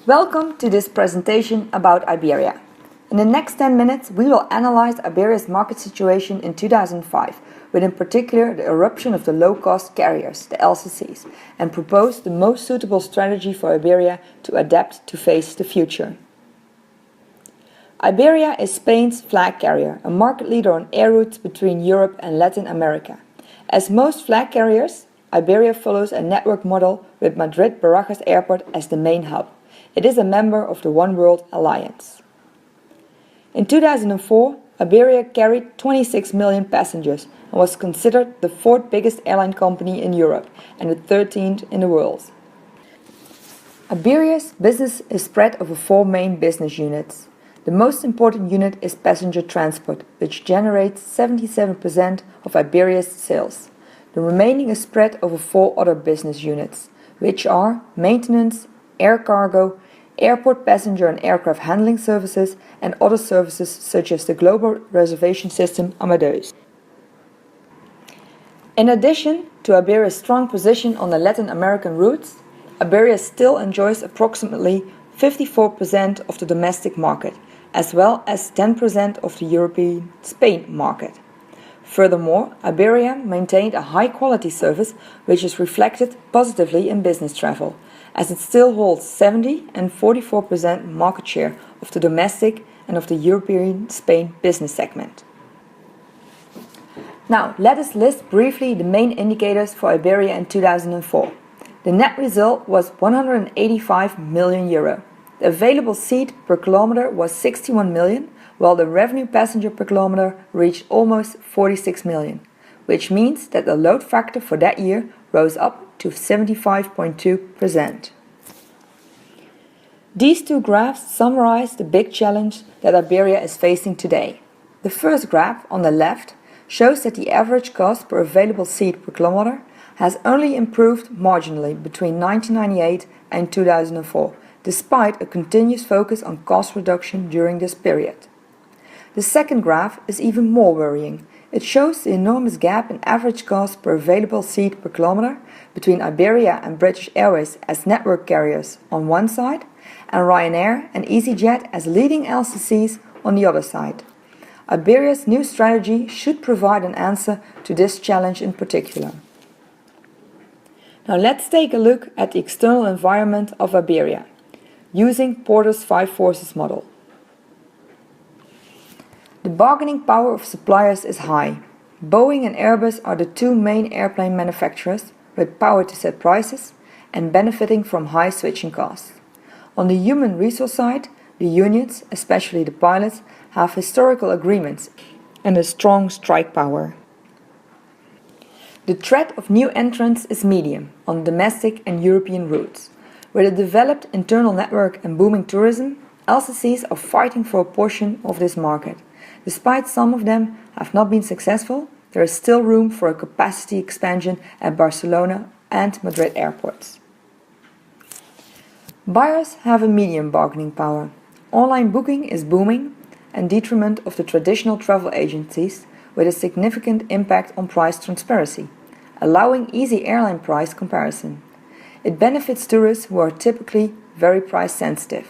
Welcome to this presentation about Iberia. In the next 10 minutes, we will analyze Iberia's market situation in 2005, with in particular the eruption of the low-cost carriers, the LCCs, and propose the most suitable strategy for Iberia to adapt to face the future. Iberia is Spain's flag carrier, a market leader on air routes between Europe and Latin America. As most flag carriers, Iberia follows a network model with Madrid-Barajas Airport as the main hub. It is a member of the One World Alliance. In 2004, Iberia carried 26 million passengers and was considered the fourth biggest airline company in Europe and the 13th in the world. Iberia's business is spread over four main business units. The most important unit is passenger transport, which generates 77% of Iberia's sales. The remaining is spread over four other business units, which are maintenance, air cargo, airport passenger and aircraft handling services, and other services such as the global reservation system Amadeus. In addition to Iberia's strong position on the Latin American routes, Iberia still enjoys approximately 54% of the domestic market, as well as 10% of the European Spain market. Furthermore, Iberia maintained a high-quality service which is reflected positively in business travel, as it still holds 70% and 44% market share of the domestic and of the European Spain business segment. Now, let us list briefly the main indicators for Iberia in 2004. The net result was €185 million. The available seat per kilometer was 61 million, while the revenue passenger per kilometer reached almost 46 million, which means that the load factor for that year rose up to 75.2%. These two graphs summarize the big challenge that Iberia is facing today. The first graph on the left shows that the average cost per available seat per kilometer has only improved marginally between 1998 and 2004, despite a continuous focus on cost reduction during this period. The second graph is even more worrying. It shows the enormous gap in average cost per available seat per kilometer between Iberia and British Airways as network carriers on one side, and Ryanair and EasyJet as leading LCCs on the other side. Iberia's new strategy should provide an answer to this challenge in particular. Now let's take a look at the external environment of Iberia, using Porter's 5 forces model. The bargaining power of suppliers is high. Boeing and Airbus are the two main airplane manufacturers with power to set prices and benefiting from high switching costs. On the human resource side, the unions, especially the pilots, have historical agreements and a strong strike power. The threat of new entrants is medium on domestic and European routes. With a developed internal network and booming tourism, LCCs are fighting for a portion of this market. Despite some of them have not been successful, there is still room for a capacity expansion at Barcelona and Madrid airports. Buyers have a medium bargaining power. Online booking is booming and detriment of the traditional travel agencies, with a significant impact on price transparency, allowing easy airline price comparison. It benefits tourists who are typically very price sensitive.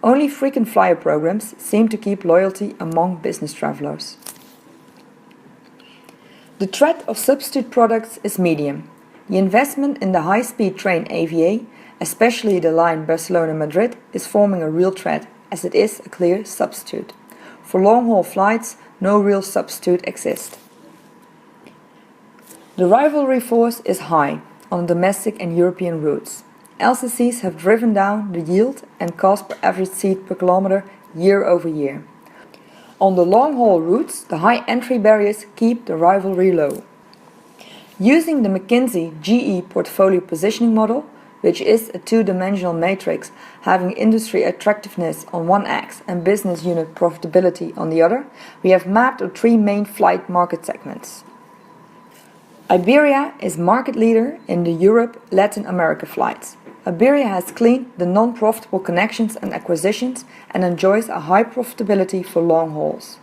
Only frequent flyer programs seem to keep loyalty among business travelers. The threat of substitute products is medium. The investment in the high-speed train AVA, especially the line Barcelona-Madrid, is forming a real threat, as it is a clear substitute. For long-haul flights, no real substitute exists. The rivalry force is high on domestic and European routes. LCCs have driven down the yield and cost per average seat per kilometer year over year. On the long-haul routes, the high entry barriers keep the rivalry low. Using the McKinsey GE portfolio positioning model, which is a two-dimensional matrix having industry attractiveness on one axis and business unit profitability on the other, we have mapped our three main flight market segments. Iberia is market leader in the Europe-Latin America flights. Iberia has cleaned the non-profitable connections and acquisitions and enjoys a high profitability for long hauls.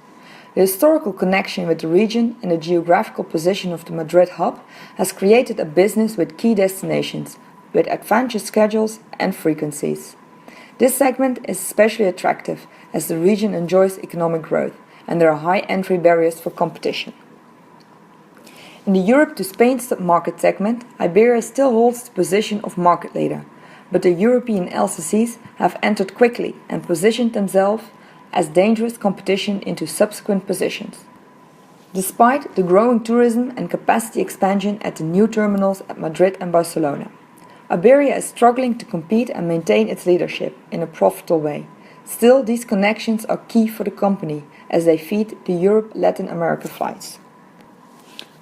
The historical connection with the region and the geographical position of the Madrid hub has created a business with key destinations, with advantageous schedules and frequencies. This segment is especially attractive as the region enjoys economic growth and there are high entry barriers for competition. In the Europe to Spain market segment, Iberia still holds the position of market leader, but the European LCCs have entered quickly and positioned themselves as dangerous competition into subsequent positions. Despite the growing tourism and capacity expansion at the new terminals at Madrid and Barcelona, Iberia is struggling to compete and maintain its leadership in a profitable way. Still, these connections are key for the company as they feed the Europe-Latin America flights.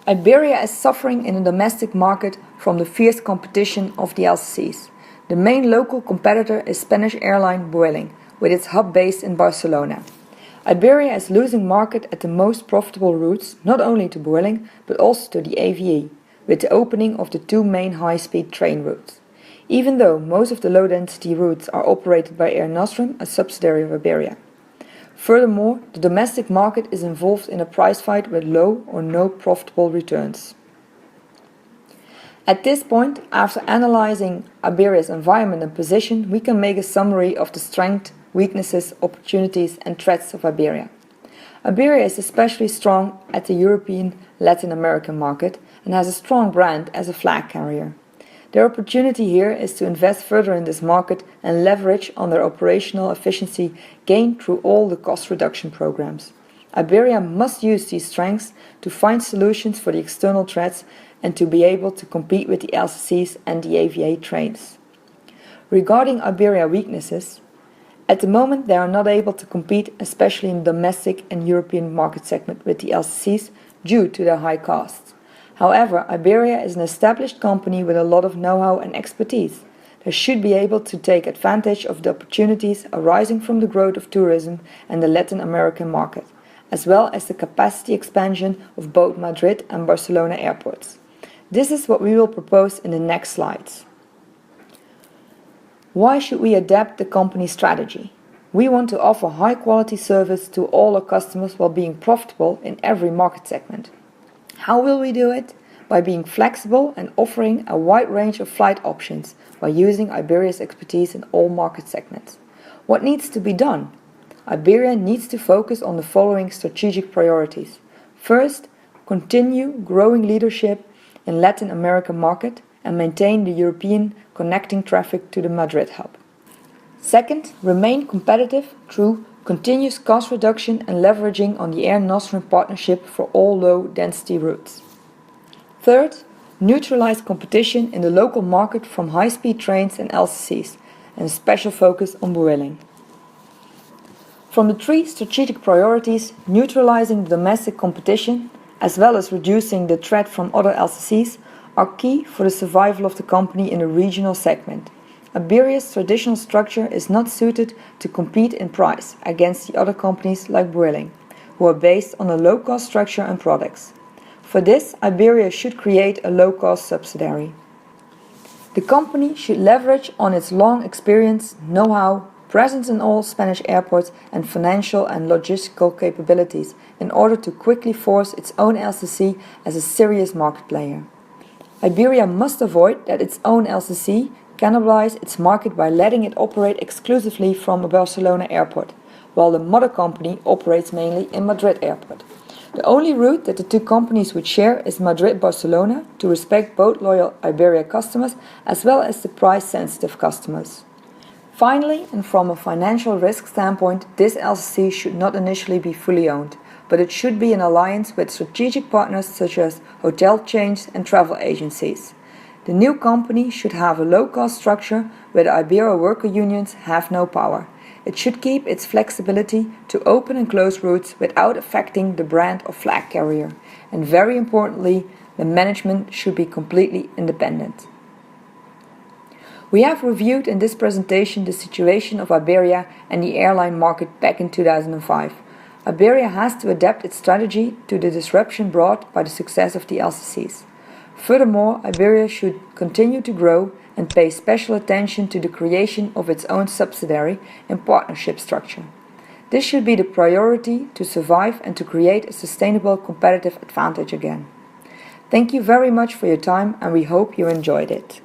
Iberia is suffering in the domestic market from the fierce competition of the LCCs. The main local competitor is Spanish airline Vueling, with its hub based in Barcelona. Iberia is losing market at the most profitable routes, not only to Vueling, but also to the AVE, with the opening of the two main high-speed train routes. Even though most of the low-density routes are operated by Air Nostrum, a subsidiary of Iberia. Furthermore, the domestic market is involved in a price fight with low or no profitable returns. At this point, after analyzing Iberia's environment and position, we can make a summary of the strengths, weaknesses, opportunities and threats of Iberia. Iberia is especially strong at the European Latin American market and has a strong brand as a flag carrier. Their opportunity here is to invest further in this market and leverage on their operational efficiency gained through all the cost reduction programs. Iberia must use these strengths to find solutions for the external threats and to be able to compete with the LCCs and the AVA trains. Regarding Iberia weaknesses, at the moment they are not able to compete, especially in the domestic and European market segment, with the LCCs due to their high costs. However, Iberia is an established company with a lot of know-how and expertise. They should be able to take advantage of the opportunities arising from the growth of tourism and the Latin American market, as well as the capacity expansion of both Madrid and Barcelona airports. This is what we will propose in the next slides. Why should we adapt the company strategy? We want to offer high-quality service to all our customers while being profitable in every market segment. How will we do it? By being flexible and offering a wide range of flight options by using Iberia's expertise in all market segments. What needs to be done? Iberia needs to focus on the following strategic priorities. First, continue growing leadership in Latin American market and maintain the European connecting traffic to the Madrid hub. Second, remain competitive through continuous cost reduction and leveraging on the Air Nostrum partnership for all low-density routes. Third, neutralize competition in the local market from high-speed trains and LCCs, and a special focus on Vueling. From the three strategic priorities, neutralizing the domestic competition, as well as reducing the threat from other LCCs, are key for the survival of the company in the regional segment. Iberia's traditional structure is not suited to compete in price against the other companies like Vueling, who are based on a low-cost structure and products. For this, Iberia should create a low-cost subsidiary. The company should leverage on its long experience, know-how, presence in all Spanish airports and financial and logistical capabilities in order to quickly force its own LCC as a serious market player. Iberia must avoid that its own LCC cannibalize its market by letting it operate exclusively from a Barcelona airport, while the mother company operates mainly in Madrid airport. The only route that the two companies would share is Madrid-Barcelona to respect both loyal Iberia customers as well as the price-sensitive customers. Finally, and from a financial risk standpoint, this LCC should not initially be fully owned, but it should be in alliance with strategic partners such as hotel chains and travel agencies. The new company should have a low-cost structure where the Iberia worker unions have no power. It should keep its flexibility to open and close routes without affecting the brand of flag carrier. And very importantly, the management should be completely independent. We have reviewed in this presentation the situation of Iberia and the airline market back in 2005. Iberia has to adapt its strategy to the disruption brought by the success of the LCCs. Furthermore, Iberia should continue to grow and pay special attention to the creation of its own subsidiary and partnership structure. This should be the priority to survive and to create a sustainable competitive advantage again. Thank you very much for your time and we hope you enjoyed it.